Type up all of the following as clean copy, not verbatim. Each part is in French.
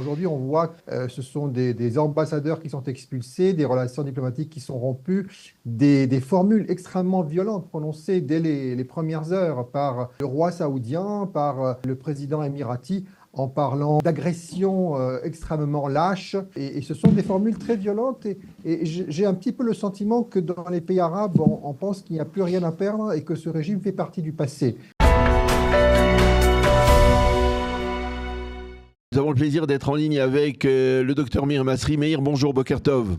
aujourd'hui, on voit que ce sont des ambassadeurs qui sont expulsés, des relations diplomatiques qui sont rompues, des formules extrêmement violentes prononcées dès les premières heures par le roi saoudien, par le président émirati, en parlant d'agressions extrêmement lâches. Et ce sont des formules très violentes. Et j'ai un petit peu le sentiment que dans les pays arabes, on pense qu'il n'y a plus rien à perdre et que ce régime fait partie du passé. Nous avons le plaisir d'être en ligne avec le docteur Meir Masri. Meir, bonjour, Boker Tov.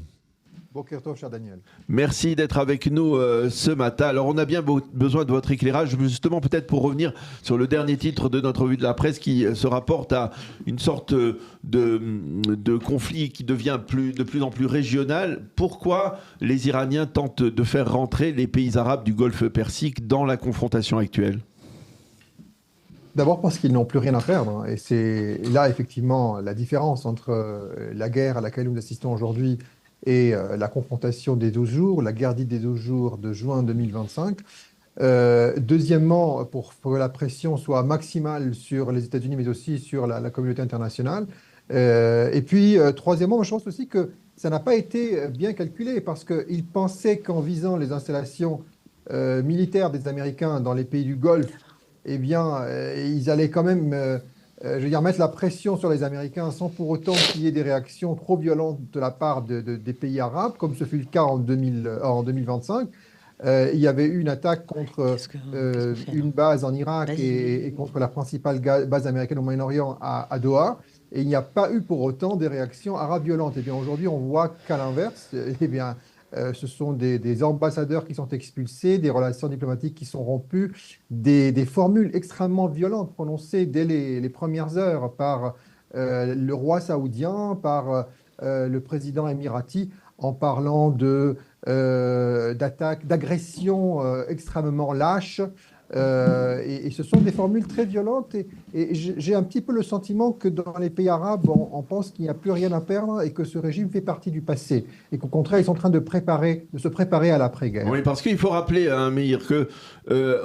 Boker Tov, cher Daniel. Merci d'être avec nous ce matin. Alors, on a bien besoin de votre éclairage, justement, peut-être pour revenir sur le dernier titre de notre revue de la presse qui se rapporte à une sorte de conflit qui devient de plus en plus régional. Pourquoi les Iraniens tentent de faire rentrer les pays arabes du Golfe Persique dans la confrontation actuelle ? D'abord parce qu'ils n'ont plus rien à perdre. Et c'est là, effectivement, la différence entre la guerre à laquelle nous assistons aujourd'hui et la confrontation des 12 jours, la guerre dite des 12 jours de juin 2025. Deuxièmement, pour que la pression soit maximale sur les États-Unis, mais aussi sur la communauté internationale. Et puis, troisièmement, je pense aussi que ça n'a pas été bien calculé parce qu'ils pensaient qu'en visant les installations militaires des Américains dans les pays du Golfe, eh bien, ils allaient quand même, je veux dire, mettre la pression sur les Américains sans pour autant qu'il y ait des réactions trop violentes de la part des pays arabes, comme ce fut le cas en 2025. Il y avait eu une attaque contre une base en Irak et contre la principale base américaine au Moyen-Orient à Doha. Et il n'y a pas eu pour autant des réactions arabes violentes. Et bien aujourd'hui, on voit qu'à l'inverse, eh bien, ce sont des ambassadeurs qui sont expulsés, des relations diplomatiques qui sont rompues, des formules extrêmement violentes prononcées dès les premières heures par le roi saoudien, par le président émirati, en parlant d'attaques, d'agressions extrêmement lâches. Et ce sont des formules très violentes. Et j'ai un petit peu le sentiment que dans les pays arabes, on pense qu'il n'y a plus rien à perdre et que ce régime fait partie du passé. Et qu'au contraire, ils sont en train de se préparer à l'après-guerre. Oui, parce qu'il faut rappeler, hein, Meir, que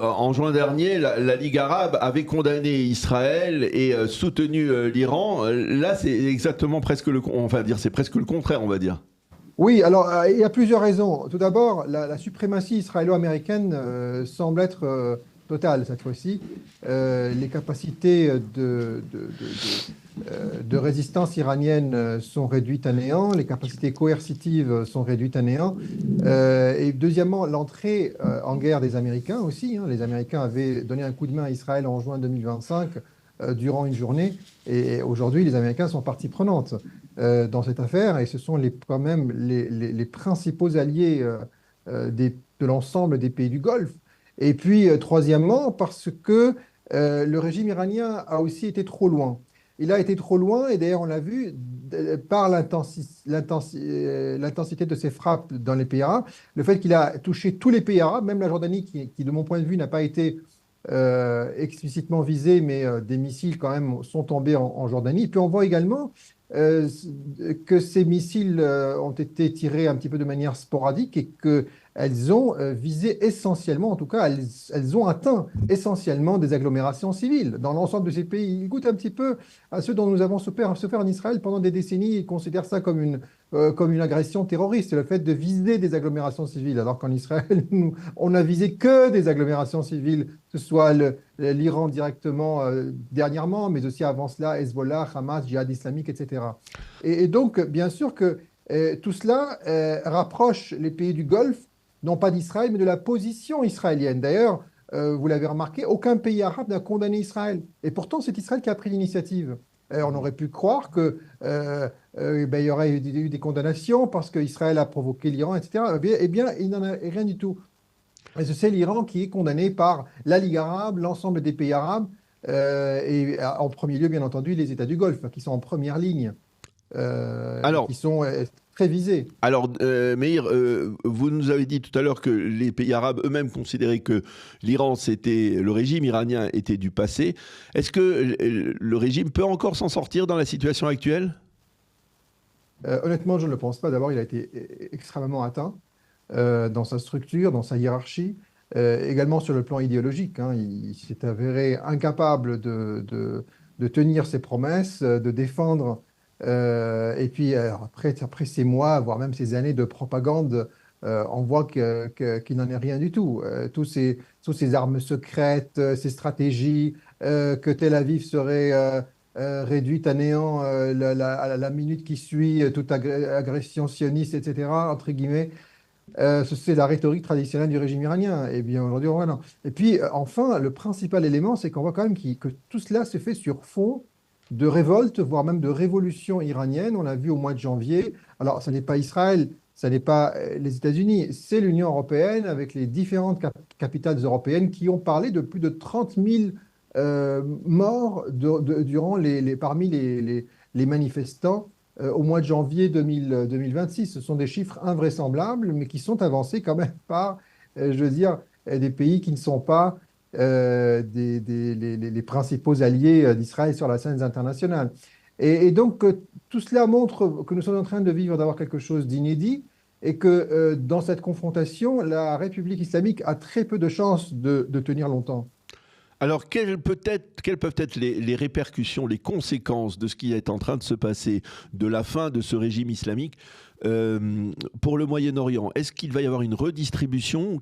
en juin dernier, la Ligue arabe avait condamné Israël et soutenu l'Iran. Là, c'est exactement presque c'est presque le contraire, on va dire. Oui, alors il y a plusieurs raisons. Tout d'abord, la suprématie israélo-américaine semble être totale cette fois-ci. Les capacités de résistance iranienne sont réduites à néant, les capacités coercitives sont réduites à néant. Et deuxièmement, l'entrée en guerre des Américains aussi. Les Américains avaient donné un coup de main à Israël en juin 2025 durant une journée. Et aujourd'hui, les Américains sont partie prenante dans cette affaire, et ce sont quand même les principaux alliés de l'ensemble des pays du Golfe. Et puis, troisièmement, parce que le régime iranien a aussi été trop loin. Il a été trop loin, et d'ailleurs, on l'a vu par l'intensité de ses frappes dans les pays arabes, le fait qu'il a touché tous les pays arabes, même la Jordanie, qui de mon point de vue, n'a pas été explicitement visée, mais des missiles quand même sont tombés en Jordanie. Et puis on voit également que ces missiles ont été tirés un petit peu de manière sporadique et qu'elles ont visé essentiellement, en tout cas, elles ont atteint essentiellement des agglomérations civiles dans l'ensemble de ces pays. Ils goûtent un petit peu à ceux dont nous avons souffert en Israël pendant des décennies. Ils considèrent ça comme une agression terroriste, c'est le fait de viser des agglomérations civiles, alors qu'en Israël, on n'a visé que des agglomérations civiles, que ce soit l'Iran directement dernièrement, mais aussi avant cela, Hezbollah, Hamas, Djihad islamique, etc. Et donc, bien sûr que tout cela rapproche les pays du Golfe, non pas d'Israël, mais de la position israélienne. D'ailleurs, vous l'avez remarqué, aucun pays arabe n'a condamné Israël. Et pourtant, c'est Israël qui a pris l'initiative. On aurait pu croire qu'il y aurait eu des condamnations parce qu'Israël a provoqué l'Iran, etc. Eh bien, il n'en a rien du tout. C'est l'Iran qui est condamné par la Ligue arabe, l'ensemble des pays arabes, et en premier lieu, bien entendu, les États du Golfe, qui sont en première ligne, Alors, qui sont très visés. Alors, Meir, vous nous avez dit tout à l'heure que les pays arabes eux-mêmes considéraient que le régime iranien était du passé. Est-ce que le régime peut encore s'en sortir dans la situation actuelle ? Honnêtement, je ne le pense pas. D'abord, il a été extrêmement atteint dans sa structure, dans sa hiérarchie, également sur le plan idéologique. Il s'est avéré incapable de tenir ses promesses, de défendre Et puis après ces mois, voire même ces années de propagande, on voit qu'il n'en est rien du tout. Tous ces armes secrètes, ces stratégies, que Tel Aviv serait réduite à néant à la minute qui suit toute agression sioniste, etc., entre guillemets. C'est la rhétorique traditionnelle du régime iranien. Et bien aujourd'hui, on voit non. Et puis enfin, le principal élément, c'est qu'on voit quand même que tout cela se fait sur fond de révolte, voire même de révolution iranienne. On l'a vu au mois de janvier. Alors, ce n'est pas Israël, ce n'est pas les États-Unis, c'est l'Union européenne avec les différentes capitales européennes qui ont parlé de plus de 30 000 morts durant parmi les manifestants au mois de janvier 2026. Ce sont des chiffres invraisemblables, mais qui sont avancés quand même par, je veux dire, des pays qui ne sont pas les principaux alliés d'Israël sur la scène internationale. Et donc, tout cela montre que nous sommes en train de vivre, d'avoir quelque chose d'inédit, et que dans cette confrontation, la République islamique a très peu de chances de tenir longtemps. Alors, quelles peuvent être les répercussions, les conséquences de ce qui est en train de se passer, de la fin de ce régime islamique pour le Moyen-Orient? Est-ce qu'il va y avoir une redistribution?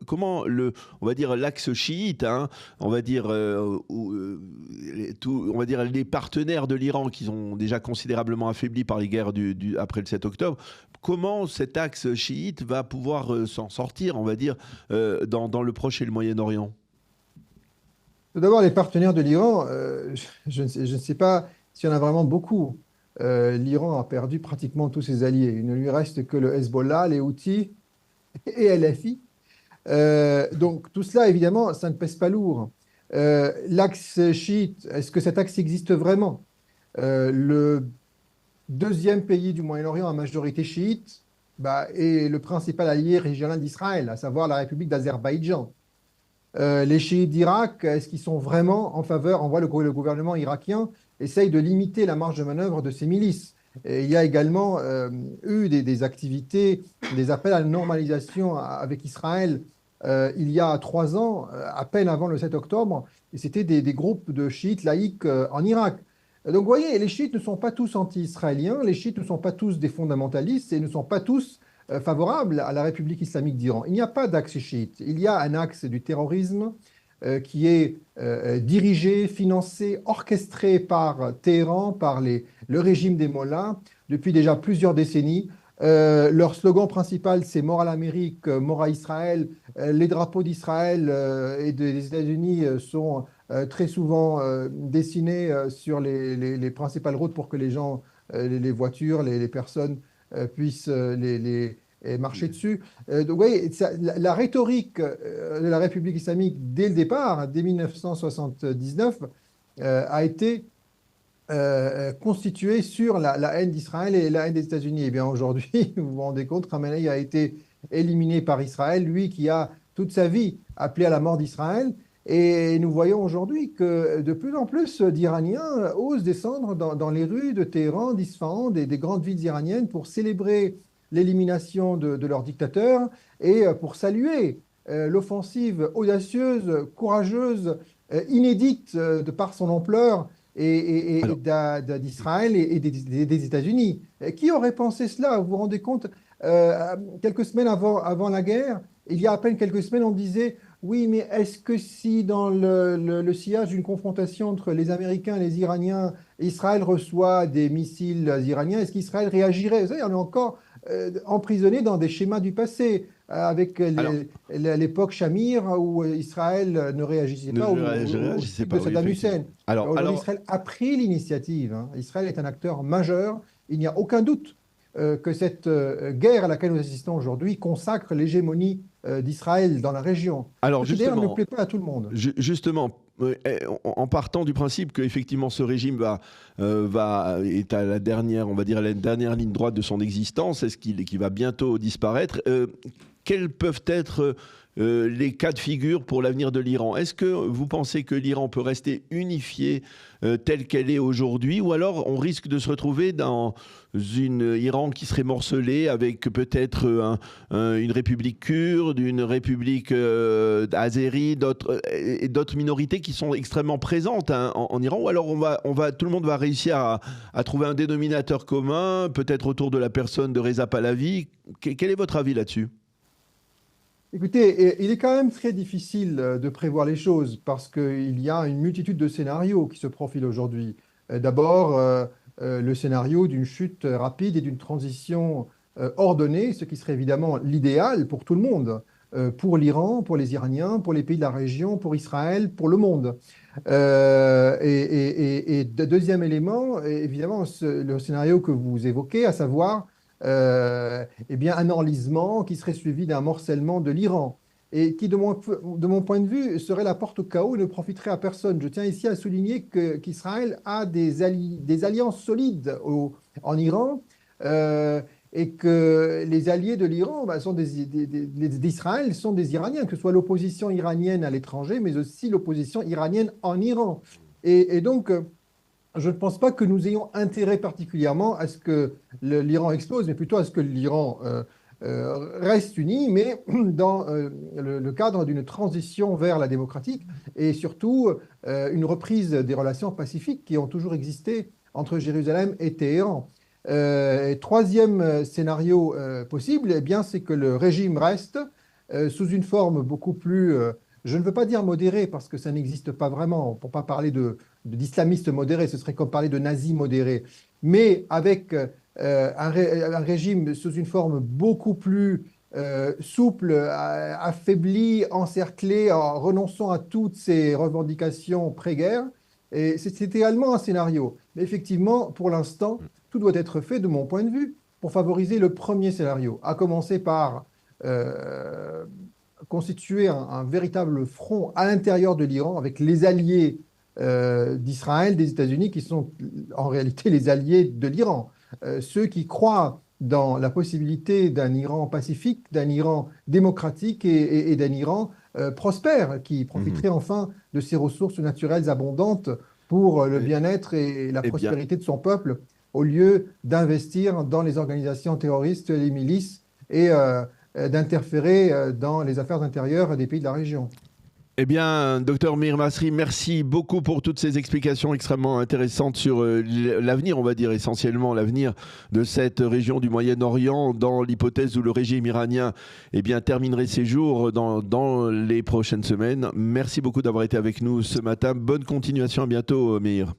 Comment on va dire l'axe chiite, hein, on va dire les partenaires de l'Iran qui sont déjà considérablement affaiblis par les guerres après le 7 octobre, comment cet axe chiite va pouvoir s'en sortir, on va dire, dans le Proche et le Moyen-Orient? Tout d'abord, les partenaires de l'Iran, je ne sais pas s'il y en a vraiment beaucoup. L'Iran a perdu pratiquement tous ses alliés. Il ne lui reste que le Hezbollah, les Houthis et LFI. Donc tout cela, évidemment, ça ne pèse pas lourd. L'axe chiite, est-ce que cet axe existe vraiment? Le deuxième pays du Moyen-Orient à majorité chiite est le principal allié régional d'Israël, à savoir la République d'Azerbaïdjan. Les chiites d'Irak, est-ce qu'ils sont vraiment en faveur? On voit le gouvernement irakien essaye de limiter la marge de manœuvre de ces milices. Et il y a également eu des activités, des appels à la normalisation avec Israël il y a 3 ans, à peine avant le 7 octobre, et c'était des groupes de chiites laïcs en Irak. Donc vous voyez, les chiites ne sont pas tous anti-israéliens, les chiites ne sont pas tous des fondamentalistes et ne sont pas tous favorable à la République islamique d'Iran. Il n'y a pas d'axe chiite. Il y a un axe du terrorisme qui est dirigé, financé, orchestré par Téhéran, par le régime des mollahs depuis déjà plusieurs décennies. Leur slogan principal, c'est mort à l'Amérique, mort à Israël. Les drapeaux d'Israël et des États-Unis sont très souvent dessinés sur les principales routes pour que les gens, les voitures, les personnes puissent marcher dessus. Donc, vous voyez, la rhétorique de la République islamique, dès le départ, dès 1979, a été constituée sur la haine d'Israël et la haine des États-Unis. Et bien aujourd'hui, vous vous rendez compte, Khamenei a été éliminé par Israël, lui qui a toute sa vie appelé à la mort d'Israël. Et nous voyons aujourd'hui que de plus en plus d'Iraniens osent descendre dans les rues de Téhéran, d'Isfahan, des grandes villes iraniennes pour célébrer l'élimination de leur dictateur et pour saluer l'offensive audacieuse, courageuse, inédite de par son ampleur d'Israël et des États-Unis. Qui aurait pensé cela? Vous vous rendez compte, quelques semaines avant la guerre, il y a à peine quelques semaines, on disait oui, mais est-ce que si dans le sillage d'une confrontation entre les Américains et les Iraniens, Israël reçoit des missiles iraniens, est-ce qu'Israël réagirait? Vous savez, on est encore emprisonné dans des schémas du passé, avec l'époque Shamir où Israël ne réagissait pas au type de Saddam Hussein. Alors, Israël a pris l'initiative. Hein. Israël est un acteur majeur. Il n'y a aucun doute que cette guerre à laquelle nous assistons aujourd'hui consacre l'hégémonie d'Israël dans la région. Alors, justement, ne plaît pas à tout le monde. Justement, en partant du principe qu'effectivement ce régime est à la dernière, on va dire, à la dernière ligne droite de son existence, est-ce qu'il va bientôt disparaître? Quelles peuvent être les cas de figure pour l'avenir de l'Iran. Est-ce que vous pensez que l'Iran peut rester unifié telle qu'elle est aujourd'hui, ou alors on risque de se retrouver dans une Iran qui serait morcelée avec peut-être une république kurde, une république azérie, d'autres minorités qui sont extrêmement présentes en Iran, ou alors tout le monde va réussir à trouver un dénominateur commun, peut-être autour de la personne de Reza Pahlavi. Quel est votre avis là-dessus ? Écoutez, il est quand même très difficile de prévoir les choses parce qu'il y a une multitude de scénarios qui se profilent aujourd'hui. D'abord, le scénario d'une chute rapide et d'une transition ordonnée, ce qui serait évidemment l'idéal pour tout le monde, pour l'Iran, pour les Iraniens, pour les pays de la région, pour Israël, pour le monde. Deuxième élément, évidemment, le scénario que vous évoquez, à savoir eh bien, un enlisement qui serait suivi d'un morcellement de l'Iran et qui, de mon point de vue, serait la porte au chaos et ne profiterait à personne. Je tiens ici à souligner qu'Israël a des alliances solides en Iran et que les alliés de l'Iran d'Israël sont des Iraniens, que ce soit l'opposition iranienne à l'étranger, mais aussi l'opposition iranienne en Iran. Donc, je ne pense pas que nous ayons intérêt particulièrement à ce que l'Iran explose, mais plutôt à ce que l'Iran reste uni, mais dans le cadre d'une transition vers la démocratique et surtout une reprise des relations pacifiques qui ont toujours existé entre Jérusalem et Téhéran. Troisième scénario possible, eh bien, c'est que le régime reste sous une forme beaucoup plus, je ne veux pas dire modérée parce que ça n'existe pas vraiment, pour ne pas parler d'islamistes modérés, ce serait comme parler de nazis modérés, mais avec un régime sous une forme beaucoup plus souple, affaibli, encerclé, en renonçant à toutes ses revendications pré-guerre. Et c'est également un scénario. Mais effectivement, pour l'instant, tout doit être fait, de mon point de vue, pour favoriser le premier scénario, à commencer par constituer un véritable front à l'intérieur de l'Iran avec les alliés d'Israël, des États-Unis, qui sont en réalité les alliés de l'Iran. Ceux qui croient dans la possibilité d'un Iran pacifique, d'un Iran démocratique et d'un Iran prospère, qui profiterait enfin de ses ressources naturelles abondantes pour le bien-être et la prospérité de son peuple, au lieu d'investir dans les organisations terroristes, les milices, et d'interférer dans les affaires intérieures des pays de la région. Eh bien, docteur Meir Masri, merci beaucoup pour toutes ces explications extrêmement intéressantes sur l'avenir, on va dire essentiellement l'avenir de cette région du Moyen-Orient, dans l'hypothèse où le régime iranien terminerait ses jours dans les prochaines semaines. Merci beaucoup d'avoir été avec nous ce matin. Bonne continuation, à bientôt Meir.